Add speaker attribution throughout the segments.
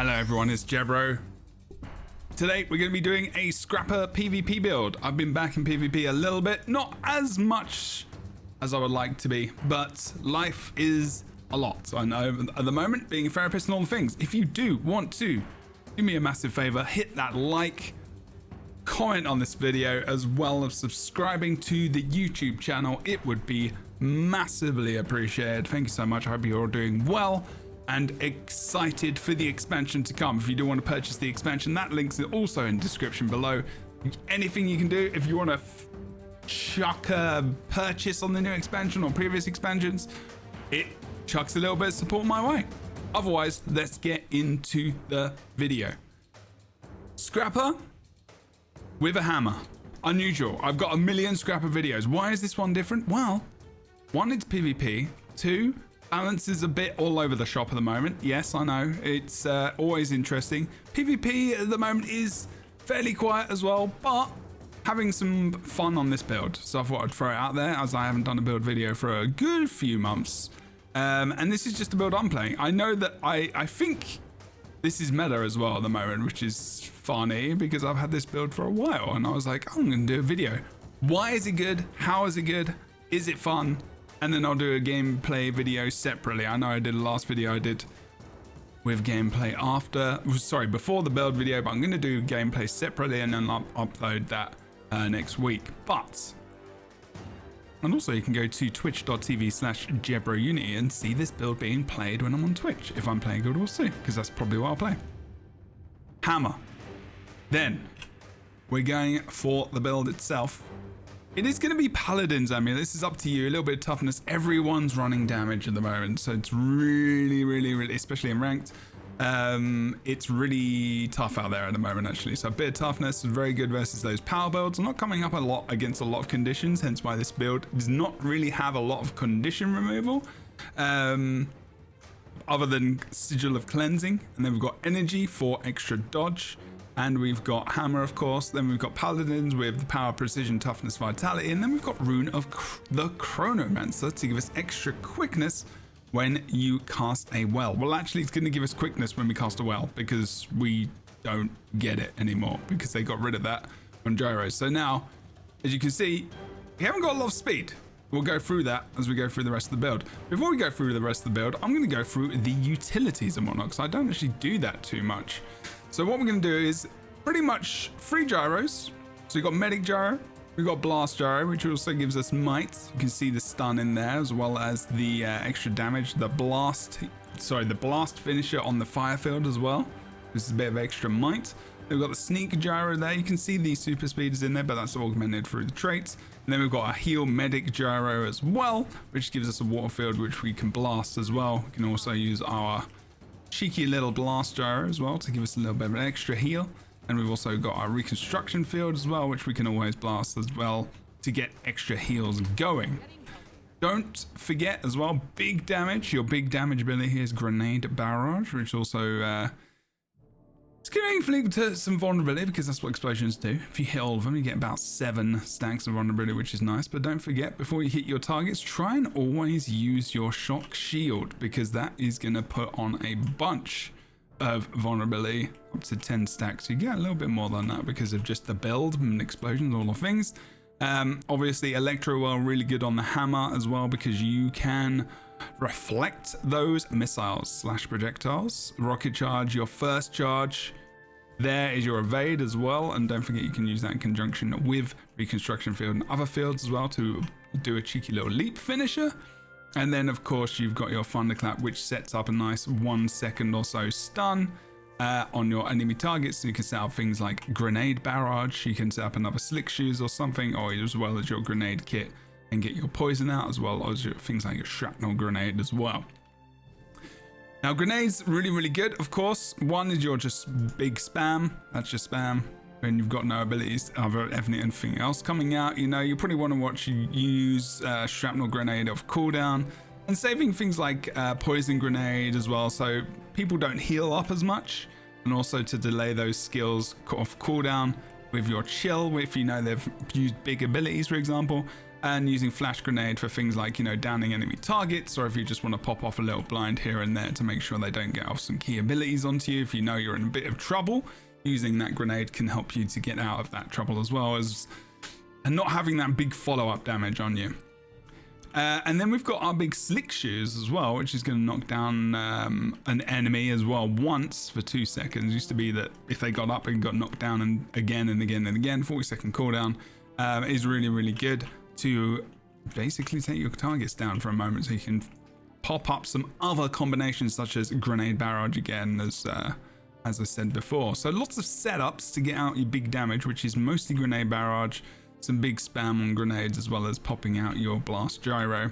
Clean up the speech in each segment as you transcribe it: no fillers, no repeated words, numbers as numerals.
Speaker 1: Hello everyone, it's Jebro. Today we're going to be doing a scrapper PvP build. I've been back in PvP a little bit, not as much as I would like to be, but life is a lot. I know at the moment, being a therapist and all the things. If you do want to do me a massive favor, hit that like, comment on this video, as well as subscribing to the YouTube channel. It would be massively appreciated. Thank you so much. I hope you're all doing well and excited for the expansion to come. If you do want to purchase the expansion, that link's also in the description below. Anything you can do if you want to chuck a purchase on the new expansion or previous expansions, it chucks a little bit of support my way. Otherwise, let's get into the video. Scrapper with a hammer. Unusual. I've got a million scrapper videos. Why is this one different? Well, one, it's PvP. Two, balance is a bit all over the shop at the moment. Yes, I know. It's always interesting. PvP at the moment is fairly quiet as well, but having some fun on this build. So I thought I'd throw it out there, as I haven't done a build video for a good few months. And this is just a build I'm playing. I know that I think this is meta as well at the moment, which is funny because I've had this build for a while and I was like, oh, I'm going to do a video. Why is it good? How is it good? Is it fun? And then I'll do a gameplay video separately. I know I did the last video I did with gameplay before the build video, but I'm going to do gameplay separately and then I'll upload that next week. And also you can go to twitch.tv/JebroUnity and see this build being played when I'm on Twitch. If I'm playing Guild Wars 2, because that's probably what I'll play. Hammer. Then we're going for the build itself. It is going to be paladins. I mean, this is up to you. A little bit of toughness. Everyone's running damage at the moment, so it's really, especially in ranked. It's really tough out there at the moment, actually. So a bit of toughness is very good versus those power builds. I'm not coming up a lot against a lot of conditions, hence why this build does not really have a lot of condition removal, other than Sigil of Cleansing. And then we've got energy for extra dodge. And we've got hammer, of course. Then we've got paladins with the power, precision, toughness, vitality. And then we've got rune of the chronomancer to give us extra quickness when you cast a well. Well, actually, it's going to give us quickness when we cast a well because we don't get it anymore because they got rid of that on gyros. So now, as you can see, we haven't got a lot of speed. We'll go through that as we go through the rest of the build. Before we go through the rest of the build, I'm going to go through the utilities and whatnot because I don't actually do that too much. So what we're going to do is pretty much 3 gyros. So we've got medic gyro, we've got blast gyro, which also gives us might. You can see the stun in there, as well as the extra damage. The blast finisher on the fire field as well. This is a bit of extra might. Then we've got the sneak gyro there. You can see the super speeders in there, but that's augmented through the traits. And then we've got a heal medic gyro as well, which gives us a water field, which we can blast as well. We can also use our cheeky little blast gyro as well to give us a little bit of an extra heal. And we've also got our reconstruction field as well, which we can always blast as well to get extra heals going. Don't forget as well, big damage. Your big damage ability here is grenade barrage, which also it's going to link to some vulnerability because that's what explosions do. If you hit all of them, you get about 7 stacks of vulnerability, which is nice. But don't forget, before you hit your targets, try and always use your shock shield because that is going to put on a bunch of vulnerability, up to 10 stacks. You get a little bit more than that because of just the build and explosions, all the things. Obviously, Electro Well really good on the hammer as well because you can reflect those missiles / projectiles. Rocket charge, your first charge. There is your evade as well, and don't forget you can use that in conjunction with reconstruction field and other fields as well to do a cheeky little leap finisher. And then of course you've got your thunderclap, which sets up a nice 1 second or so stun on your enemy targets. So you can set up things like grenade barrage, you can set up another slick shoes or something, or as well as your grenade kit and get your poison out, as well as your things like your shrapnel grenade as well. Now grenades really good, of course. One is your just big spam, that's just spam. When you've got no abilities other anything else coming out, you know, you probably want to watch you use shrapnel grenade of cooldown and saving things like poison grenade as well, so people don't heal up as much, and also to delay those skills off cooldown with your chill if you know they've used big abilities, for example. and using flash grenade for things like, you know, downing enemy targets, or if you just want to pop off a little blind here and there to make sure they don't get off some key abilities onto you. If you know you're in a bit of trouble, using that grenade can help you to get out of that trouble as well as, and not having that big follow-up damage on you. And then we've got our big slick shoes as well, which is going to knock down an enemy as well once for 2 seconds. It used to be that if they got up and got knocked down and again and again and again, 40-second cooldown is really, really good to basically take your targets down for a moment, so you can pop up some other combinations such as grenade barrage again, as I said before. So lots of setups to get out your big damage, which is mostly grenade barrage, some big spam on grenades, as well as popping out your blast gyro.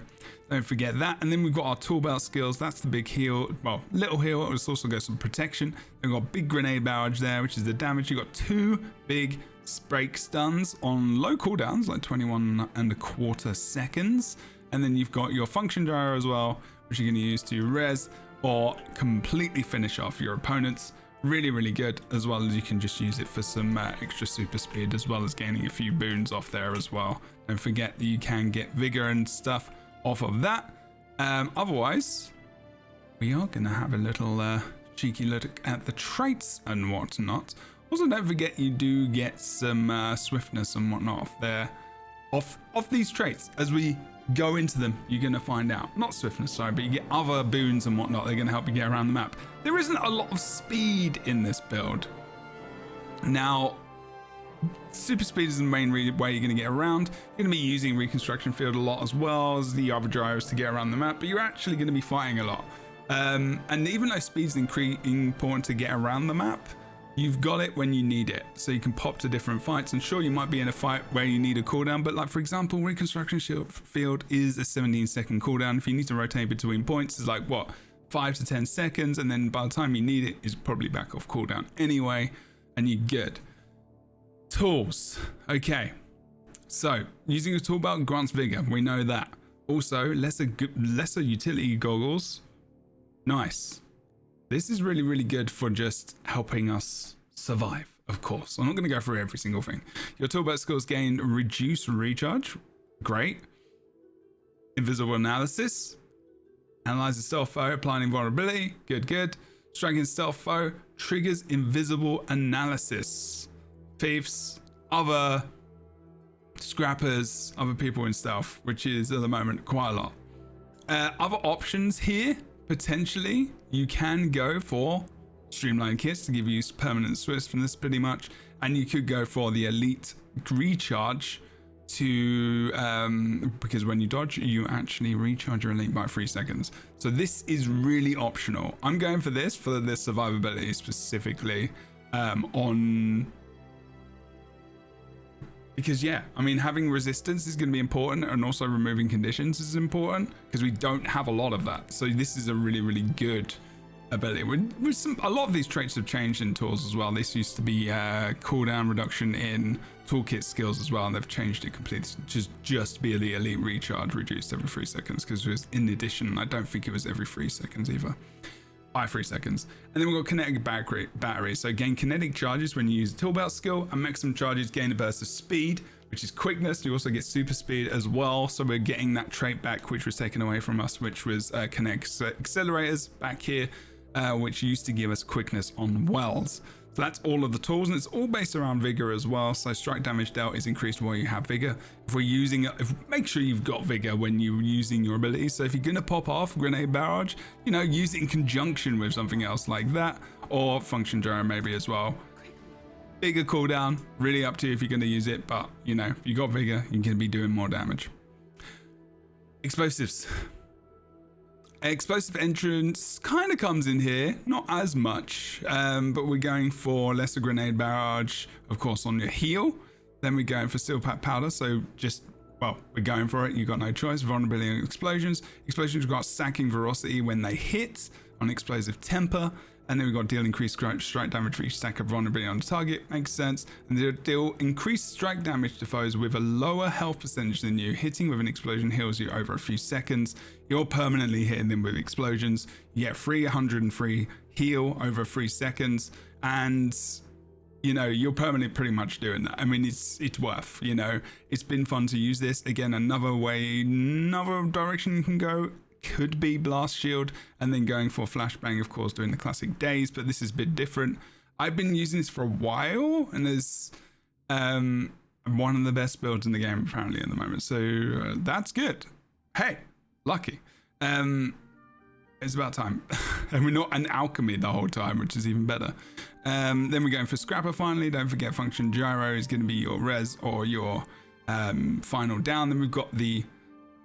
Speaker 1: Don't forget that. And then we've got our tool belt skills. That's the big heal, well, little heal. It also got some protection. We've got big grenade barrage there, which is the damage. You've got 2 big break stuns on low cooldowns, like 21.25 seconds. And then you've got your function gyro as well, which you're going to use to res or completely finish off your opponents. Really, really good, as well as you can just use it for some extra super speed, as well as gaining a few boons off there as well. Don't forget that you can get vigor and stuff off of that. Otherwise, we are going to have a little cheeky look at the traits and whatnot. Also, don't forget you do get some swiftness and whatnot off there, off these traits. As we go into them, you're going to find out. Not swiftness, sorry, but you get other boons and whatnot. They're going to help you get around the map. There isn't a lot of speed in this build. Now, super speed is the main way you're going to get around. You're going to be using reconstruction field a lot, as well as the other gyros to get around the map, but you're actually going to be fighting a lot. And even though speed is important to get around the map, you've got it when you need it, so you can pop to different fights. And sure, you might be in a fight where you need a cooldown, but like for example, reconstruction field is a 17-second cooldown. If you need to rotate between points, it's like what, 5 to 10 seconds, and then by the time you need it, it's probably back off cooldown anyway, and you're good. Tools. Okay, so using a tool belt grants vigor. We know that. Also, lesser utility goggles. Nice. This is really, really good for just helping us survive, of course. I'm not going to go through every single thing. Your tool belt skills gain reduce recharge. Great. Invisible analysis. Analyze the stealth foe, applying invulnerability. Good, good. Striking stealth foe triggers invisible analysis. Thieves, other scrappers, other people in stealth, which is at the moment quite a lot. Other options here. Potentially, you can go for streamlined kits to give you permanent swiftness pretty much, and you could go for the elite recharge to because when you dodge, you actually recharge your elite by 3 seconds. So this is really optional. I'm going for this for the survivability specifically because yeah, I mean, having resistance is going to be important, and also removing conditions is important because we don't have a lot of that. So this is a really, really good ability. A lot of these traits have changed in tools as well. This used to be cooldown reduction in toolkit skills as well, and they've changed it completely to just be the elite recharge reduced every 3 seconds, because it was in addition. I don't think it was every 3 seconds either. By 3 seconds. And then we've got kinetic battery. So gain kinetic charges when you use a tool belt skill, and maximum charges gain a burst of speed, which is quickness. You also get super speed as well. So we're getting that trait back, which was taken away from us, which was kinetic accelerators back here, which used to give us quickness on wells. So that's all of the tools, and it's all based around vigor as well. So strike damage dealt is increased while you have vigor. If we're using it, make sure you've got vigor when you're using your abilities. So if you're gonna pop off grenade barrage, you know, use it in conjunction with something else like that, or function gyro maybe as well. Bigger cooldown, really up to you if you're gonna use it, but you know, if you got vigor, you're gonna be doing more damage. Explosives. Explosive entrance kind of comes in here, not as much, but we're going for lesser grenade barrage, of course, on your heal. Then we're going for steel pack powder, so just, well, we're going for it. You've got no choice. Vulnerability and explosions. Explosions got stacking velocity when they hit on explosive temper. And then we've got deal increased strike damage for each stack of vulnerability on the target. Makes sense. And they deal increased strike damage to foes with a lower health percentage than you. Hitting with an explosion heals you over a few seconds. You're permanently hitting them with explosions. You get 303 heal over 3 seconds. And you know, you're permanently pretty much doing that. I mean, it's worth, you know, it's been fun to use this. Again, another direction you can go could be Blast Shield and then going for Flashbang, of course, doing the classic days, but this is a bit different. I've been using this for a while, and there's one of the best builds in the game apparently at the moment, so that's good. Hey, lucky. It's about time. And we're not an alchemy the whole time, which is even better. Then we're going for Scrapper finally. Don't forget Function Gyro is going to be your res or your final down. Then we've got the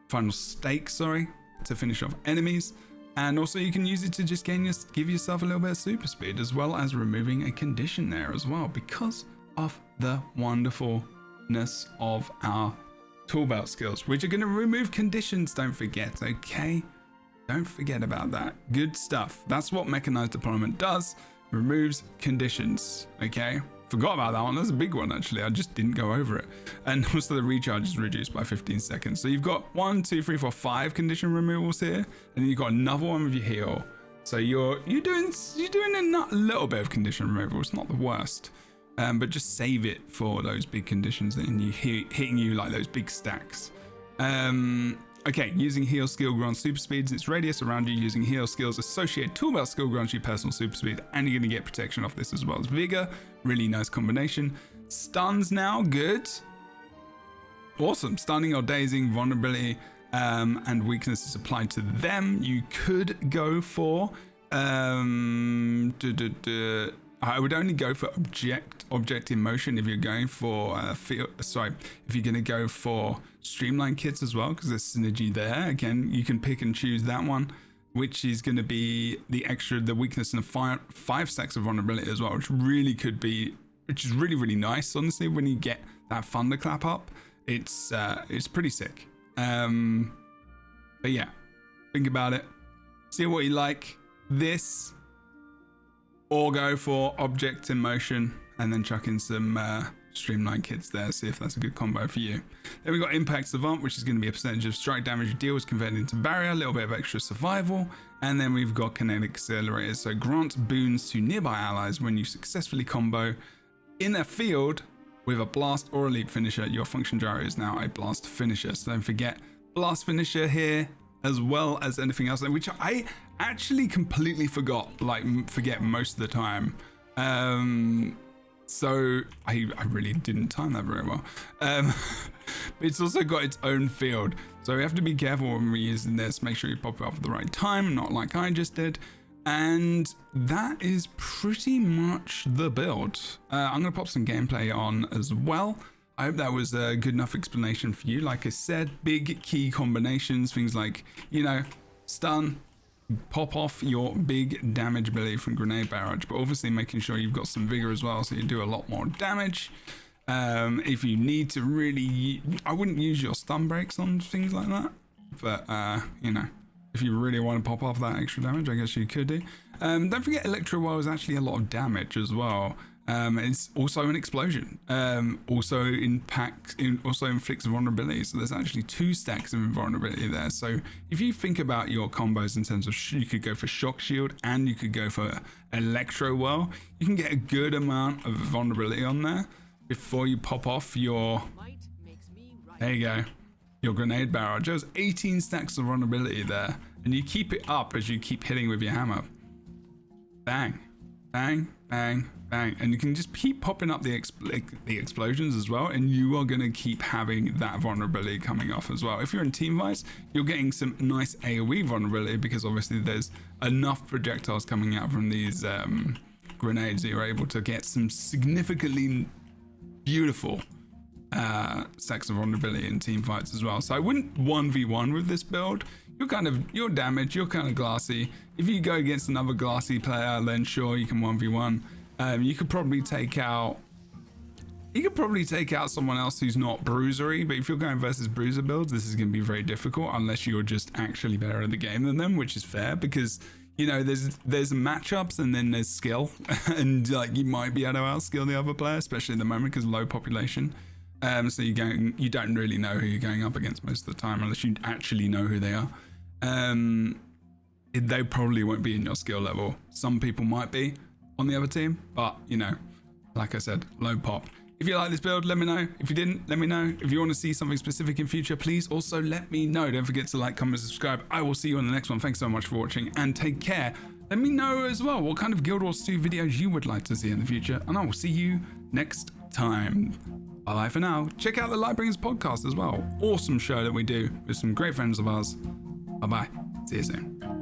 Speaker 1: final stake, to finish off enemies. And also you can use it to just give yourself a little bit of super speed, as well as removing a condition there as well, because of the wonderfulness of our tool belt skills, which are going to remove conditions, don't forget, okay? Don't forget about that. Good stuff. That's what mechanized deployment does. Removes conditions, okay? Forgot about that one. That's a big one, actually. I just didn't go over it. And also the recharge is reduced by 15 seconds. So you've got 1, 2, 3, 4, 5 condition removals here, and then you've got another one with your heal. So you're doing a little bit of condition removal. It's not the worst, but just save it for those big conditions and you hitting you like those big stacks. Okay, using heal skill grants super speeds its radius around you. Using heal skills associated tool belt skill grants you personal super speed, and you're going to get protection off this as well as vigor. Really nice combination. Stuns now, good. Awesome. Stunning or dazing, vulnerability, and weaknesses applied to them. You could go for I would only go for object in motion if you're going for if you're going to go for streamline kits as well, because there's synergy there. Again, you can pick and choose that one, which is going to be the weakness and 5 stacks of vulnerability as well, which is really nice, honestly. When you get that thunderclap up, it's pretty sick. But yeah, think about it, see what you like. This, or go for object in motion and then chuck in some streamline kits there, see if that's a good combo for you. Then we've got Impact Savant, which is going to be a percentage of strike damage you deal is converted into barrier, a little bit of extra survival. And then we've got Kinetic Accelerators, so grant boons to nearby allies when you successfully combo in a field with a blast or a leap finisher. Your function gyro is now a blast finisher, so don't forget blast finisher here, as well as anything else, which I actually completely forget most of the time. So I really didn't time that very well. But it's also got its own field, so we have to be careful when we're using this. Make sure you pop it up at the right time, not like I just did. And that is pretty much the build. I'm gonna pop some gameplay on as well. I hope that was a good enough explanation for you. Like I said, big key combinations, things like, you know, stun, pop off your big damage ability from grenade barrage, but obviously making sure you've got some vigor as well, so you do a lot more damage. If you need to really, I wouldn't use your stun breaks on things like that, but you know, if you really want to pop off that extra damage, I guess you could do. Don't forget Electro Well is actually a lot of damage as well. It's also an explosion, also inflicts vulnerability, so there's actually 2 stacks of invulnerability there. So if you think about your combos in terms of, you could go for Shock Shield and you could go for Electro Well, you can get a good amount of vulnerability on there before you pop off your, there you go, your grenade barrage. There's 18 stacks of vulnerability there, and you keep it up as you keep hitting with your hammer. Bang, bang, bang, bang, and you can just keep popping up the explosions as well, and you are going to keep having that vulnerability coming off as well. If you're in team fights, you're getting some nice AoE vulnerability, because obviously there's enough projectiles coming out from these grenades that you're able to get some significantly beautiful stacks of vulnerability in team fights as well. So I wouldn't 1v1 with this build. You're damaged, you're kind of glassy. If you go against another glassy player, then sure, you can 1v1. You could probably take out someone else who's not bruisery, but if you're going versus bruiser builds, this is going to be very difficult unless you're just actually better at the game than them, which is fair, because, you know, there's matchups and then there's skill, and like you might be able to outskill the other player, especially at the moment because low population. So you don't really know who you're going up against most of the time unless you actually know who they are. They probably won't be in your skill level. Some people might be on the other team, but you know, Like I said, low pop. If you like this build, let me know. If you didn't, let me know. If you want to see something specific in future, please also let me know. Don't forget to like, comment, subscribe. I will see you on the next one. Thanks so much for watching and take care. Let me know as well what kind of Guild Wars 2 videos you would like to see in the future, and I will see you next time. Bye for now. Check out the Lightbringers podcast as well. Awesome show that we do with some great friends of ours. Bye-bye. See you soon.